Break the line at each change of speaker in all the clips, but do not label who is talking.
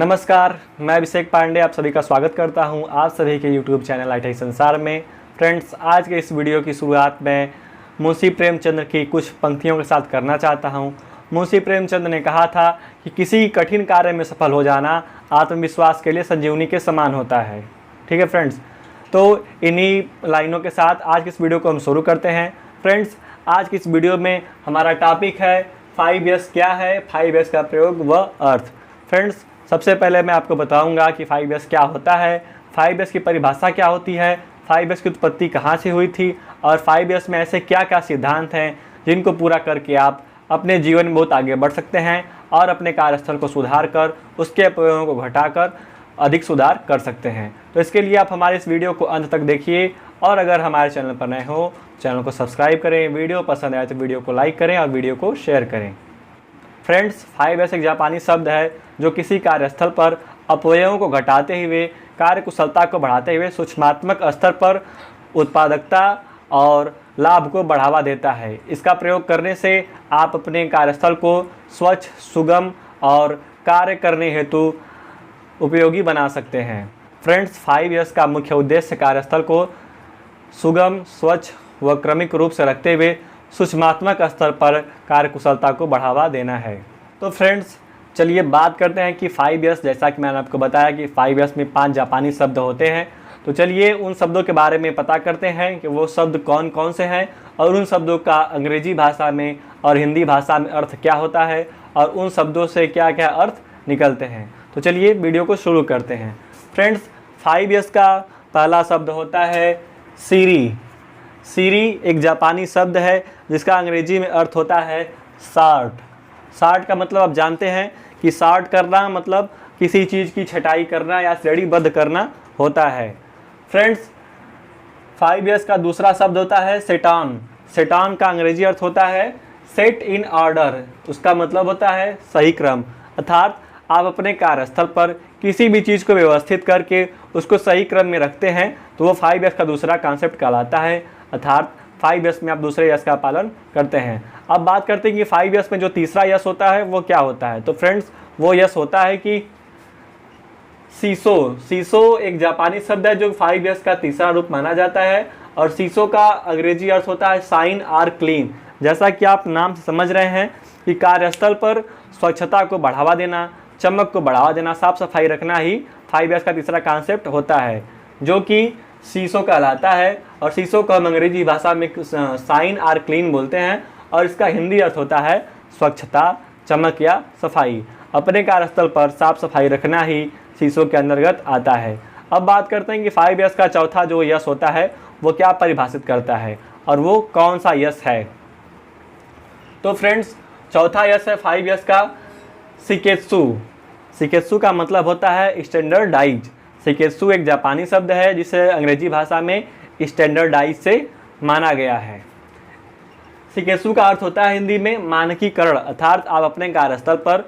नमस्कार, मैं अभिषेक पांडे आप सभी का स्वागत करता हूं आप सभी के YouTube चैनल ITI संसार में। फ्रेंड्स, आज के इस वीडियो की शुरुआत मैं मुंशी प्रेमचंद की कुछ पंक्तियों के साथ करना चाहता हूं। मुंशी प्रेमचंद ने कहा था कि किसी कठिन कार्य में सफल हो जाना आत्मविश्वास के लिए संजीवनी के समान होता है। ठीक है फ्रेंड्स, तो इन्हीं लाइनों के साथ आज की इस वीडियो को हम शुरू करते हैं। फ्रेंड्स, आज की इस वीडियो में हमारा टॉपिक है 5S क्या है, 5S का प्रयोग व अर्थ। फ्रेंड्स, सबसे पहले मैं आपको बताऊंगा कि 5S क्या होता है, 5S की परिभाषा क्या होती है, 5S की उत्पत्ति कहाँ से हुई थी और 5S में ऐसे क्या क्या सिद्धांत हैं जिनको पूरा करके आप अपने जीवन में बहुत आगे बढ़ सकते हैं और अपने कार्यस्थल को सुधार कर उसके अपव्ययों को घटाकर अधिक सुधार कर सकते हैं। तो इसके लिए आप हमारे इस वीडियो को अंत तक देखिए और अगर हमारे चैनल पर नए हो चैनल को सब्सक्राइब करें, वीडियो पसंद आए तो वीडियो को लाइक करें और वीडियो को शेयर करें। फ्रेंड्स, 5S एक जापानी शब्द है जो किसी कार्यस्थल पर अपव्ययों को घटाते हुए कार्य कुशलता को बढ़ाते हुए सूक्ष्मात्मक स्तर पर उत्पादकता और लाभ को बढ़ावा देता है। इसका प्रयोग करने से आप अपने कार्यस्थल को स्वच्छ, सुगम और कार्य करने हेतु उपयोगी बना सकते हैं। फ्रेंड्स, 5S का मुख्य उद्देश्य कार्यस्थल को सुगम, स्वच्छ व क्रमिक रूप से रखते हुए सूक्ष्मात्मक स्तर पर कार्यकुशलता को बढ़ावा देना है। तो फ्रेंड्स, चलिए बात करते हैं कि 5S, जैसा कि मैंने आपको बताया कि 5S में 5 जापानी शब्द होते हैं। तो चलिए उन शब्दों के बारे में पता करते हैं कि वो शब्द कौन कौन से हैं और उन शब्दों का अंग्रेजी भाषा में और हिंदी भाषा में अर्थ क्या होता है और उन शब्दों से क्या क्या अर्थ निकलते हैं। तो चलिए वीडियो को शुरू करते हैं। फ्रेंड्स, 5S का पहला शब्द होता है सीरी। सीरी एक जापानी शब्द है जिसका अंग्रेजी में अर्थ होता है सॉर्ट। सॉर्ट का मतलब आप जानते हैं कि सॉर्ट करना मतलब किसी चीज़ की छटाई करना या श्रेणीबद्ध करना होता है। फ्रेंड्स, 5S का दूसरा शब्द होता है सेट-ऑन। सेट-ऑन का अंग्रेजी अर्थ होता है सेट इन ऑर्डर। उसका मतलब होता है सही क्रम, अर्थात आप अपने कार्यस्थल पर किसी भी चीज़ को व्यवस्थित करके उसको सही क्रम में रखते हैं तो वो 5S का दूसरा कॉन्सेप्ट कहलाता है, अर्थात 5S में आप दूसरे यश का पालन करते हैं। अब बात करते हैं कि 5S में जो तीसरा यश होता है वो क्या होता है। तो फ्रेंड्स, वो यश होता है कि सीसो। सीसो एक जापानी शब्द है जो 5S का तीसरा रूप माना जाता है और सीसो का अंग्रेजी अर्थ होता है शाइन और क्लीन। जैसा कि आप नाम से समझ रहे हैं कि कार्यस्थल पर स्वच्छता को बढ़ावा देना, चमक को बढ़ावा देना, साफ सफाई रखना ही 5S का तीसरा कॉन्सेप्ट होता है जो कि सीसो कहलाता है। और सीसो को हम अंग्रेजी भाषा में शाइन और क्लीन बोलते हैं और इसका हिंदी अर्थ होता है स्वच्छता, चमक या सफाई। अपने कार्यस्थल पर साफ सफाई रखना ही सीसो के अंतर्गत आता है। अब बात करते हैं कि 5S का चौथा जो यश होता है वो क्या परिभाषित करता है और वो कौन सा यश है। तो फ्रेंड्स, चौथा यश है 5S का शिकेत्सु। शिकेत्सु का मतलब होता है स्टैंडर्डाइज। शिकेत्सु एक जापानी शब्द है जिसे अंग्रेजी भाषा में स्टैंडर्डाइज से माना गया है। शिकेत्सु का अर्थ होता है हिंदी में मानकीकरण, अर्थात आप अपने कार्यस्थल पर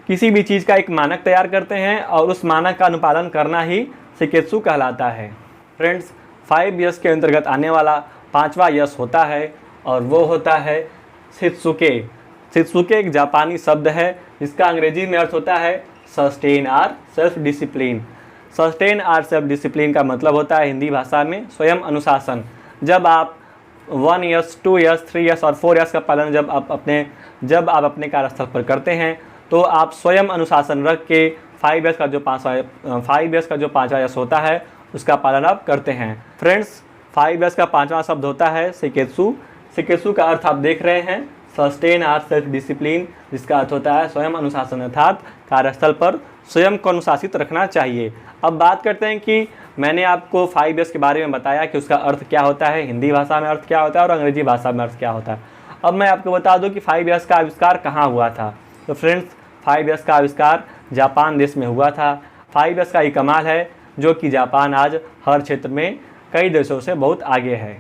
किसी भी चीज़ का एक मानक तैयार करते हैं और उस मानक का अनुपालन करना ही शिकेत्सु कहलाता है। फ्रेंड्स, 5S के अंतर्गत आने वाला पांचवा यश होता है और वो होता है शित्सुके। शित्सुके एक जापानी शब्द है जिसका अंग्रेजी में अर्थ होता है सस्टेन और सेल्फ डिसिप्लिन। सस्टेन और सेल्फ डिसिप्लिन का मतलब होता है हिंदी भाषा में स्वयं अनुशासन। जब आप 1S, 2S, 3S और 4S का पालन जब आप अपने कार्यस्थल पर करते हैं तो आप स्वयं अनुशासन रख के 5S का जो पांचवा यश होता है उसका पालन आप करते हैं। फ्रेंड्स, 5S का पांचवा शब्द होता है शिकेत्सु। शिकेत्सु का अर्थ आप देख रहे हैं सस्टेन और सेल्फ डिसिप्लिन, जिसका अर्थ होता है स्वयं अनुशासन, अर्थात कार्यस्थल पर स्वयं को अनुशासित रखना चाहिए। अब बात करते हैं कि मैंने आपको 5S के बारे में बताया कि उसका अर्थ क्या होता है, हिंदी भाषा में अर्थ क्या होता है और अंग्रेजी भाषा में अर्थ क्या होता है। अब मैं आपको बता दूं कि 5S का आविष्कार कहाँ हुआ था। तो फ्रेंड्स, 5S का आविष्कार जापान देश में हुआ था। 5S का ये कमाल है जो कि जापान आज हर क्षेत्र में कई देशों से बहुत आगे है।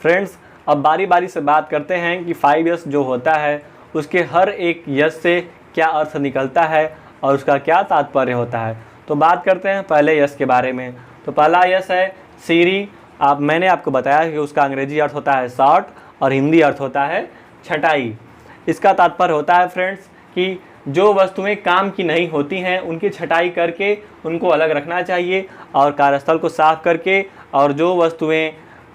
फ्रेंड्स, अब बारी बारी से बात करते हैं कि 5S जो होता है उसके हर एक यश से क्या अर्थ निकलता है और उसका क्या तात्पर्य होता है। तो बात करते हैं पहले यश के बारे में। तो पहला यश है सीरी। मैंने आपको बताया कि उसका अंग्रेजी अर्थ होता है शॉर्ट और हिंदी अर्थ होता है छटाई। इसका तात्पर्य होता है फ्रेंड्स कि जो वस्तुएं काम की नहीं होती हैं उनकी छटाई करके उनको अलग रखना चाहिए और कार्यस्थल को साफ करके और जो वस्तुएं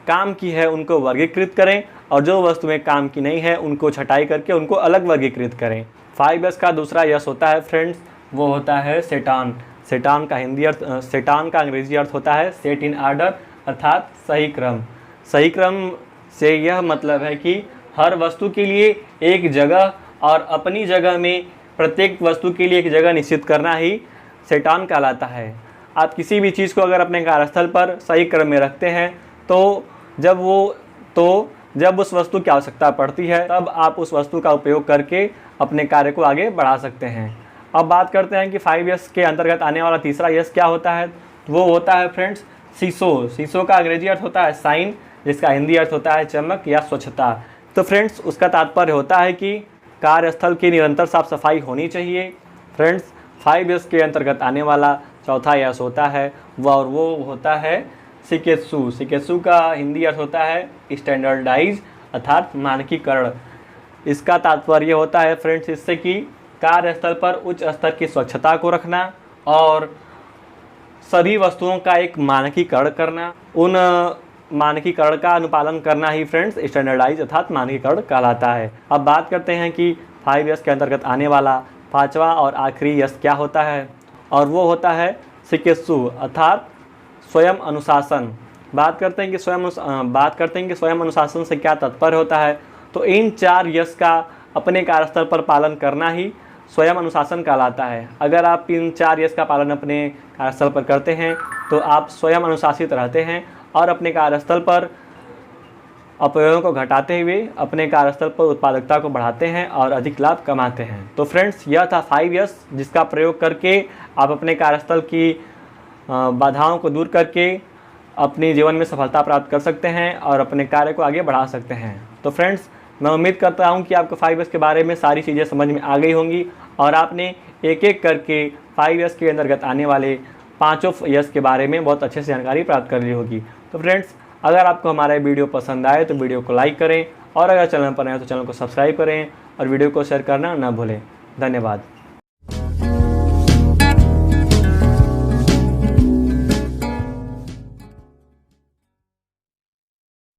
काम की है उनको वर्गीकृत करें और जो वस्तुएं काम की नहीं है उनको छटाई करके उनको अलग वर्गीकृत करें। 5S का दूसरा यस होता है फ्रेंड्स, वो होता है सेटान। सेटान का अंग्रेजी अर्थ होता है सेट इन आर्डर, अर्थात सही क्रम। सही क्रम से यह मतलब है कि हर वस्तु के लिए एक जगह और अपनी जगह में प्रत्येक वस्तु के लिए एक जगह निश्चित करना ही सेटान कहलाता है। आप किसी भी चीज़ को अगर अपने कार्यस्थल पर सही क्रम में रखते हैं तो जब उस वस्तु की आवश्यकता पड़ती है तब आप उस वस्तु का उपयोग करके अपने कार्य को आगे बढ़ा सकते हैं। अब बात करते हैं कि 5S के अंतर्गत आने वाला तीसरा यस क्या होता है। वो होता है फ्रेंड्स सीसो। सीसो का अंग्रेजी अर्थ होता है शाइन, जिसका हिंदी अर्थ होता है चमक या स्वच्छता। तो फ्रेंड्स उसका तात्पर्य होता है कि कार्यस्थल की निरंतर साफ सफाई होनी चाहिए। फ्रेंड्स 5S के अंतर्गत आने वाला चौथा यस होता है और वो होता है शिकेत्सु। शिकेत्सु का हिंदी अर्थ होता है स्टैंडर्डाइज, अर्थात मानकीकरण। इसका तात्पर्य होता है फ्रेंड्स इससे कि कार्यस्थल पर उच्च स्तर की स्वच्छता को रखना और सभी वस्तुओं का एक मानकीकरण करना, उन मानकीकरण का अनुपालन करना ही फ्रेंड्स स्टैंडर्डाइज अर्थात मानकीकरण कहलाता है। अब बात करते हैं कि 5S के अंतर्गत आने वाला पांचवा और आखिरी यस क्या होता है, और वो होता है शिकेत्सु अर्थात स्वयं अनुशासन। बात करते हैं कि स्वयं अनुशासन से क्या तात्पर्य होता है। तो इन 4 यस का अपने कार्यस्थल पर पालन करना ही स्वयं अनुशासन कहलाता है। अगर आप इन 4 यस का पालन अपने कार्यस्थल पर करते हैं तो आप स्वयं अनुशासित रहते हैं और अपने कार्यस्थल पर अपव्ययों को घटाते हुए अपने कार्यस्थल पर उत्पादकता को बढ़ाते हैं और अधिक लाभ कमाते हैं। तो फ्रेंड्स यह था 5S, जिसका प्रयोग करके आप अपने कार्यस्थल की बाधाओं को दूर करके अपने जीवन में सफलता प्राप्त कर सकते हैं और अपने कार्य को आगे बढ़ा सकते हैं। तो फ्रेंड्स मैं उम्मीद करता हूं कि आपको 5S के बारे में सारी चीज़ें समझ में आ गई होंगी और आपने एक एक करके 5S के अंतर्गत आने वाले 5 यस के बारे में बहुत अच्छे से जानकारी प्राप्त कर ली होगी। तो फ्रेंड्स अगर आपको हमारा वीडियो पसंद आए तो वीडियो को लाइक करें और अगर चैनल पर नए हैं तो चैनल को सब्सक्राइब करें और वीडियो को शेयर करना ना भूलें। धन्यवाद।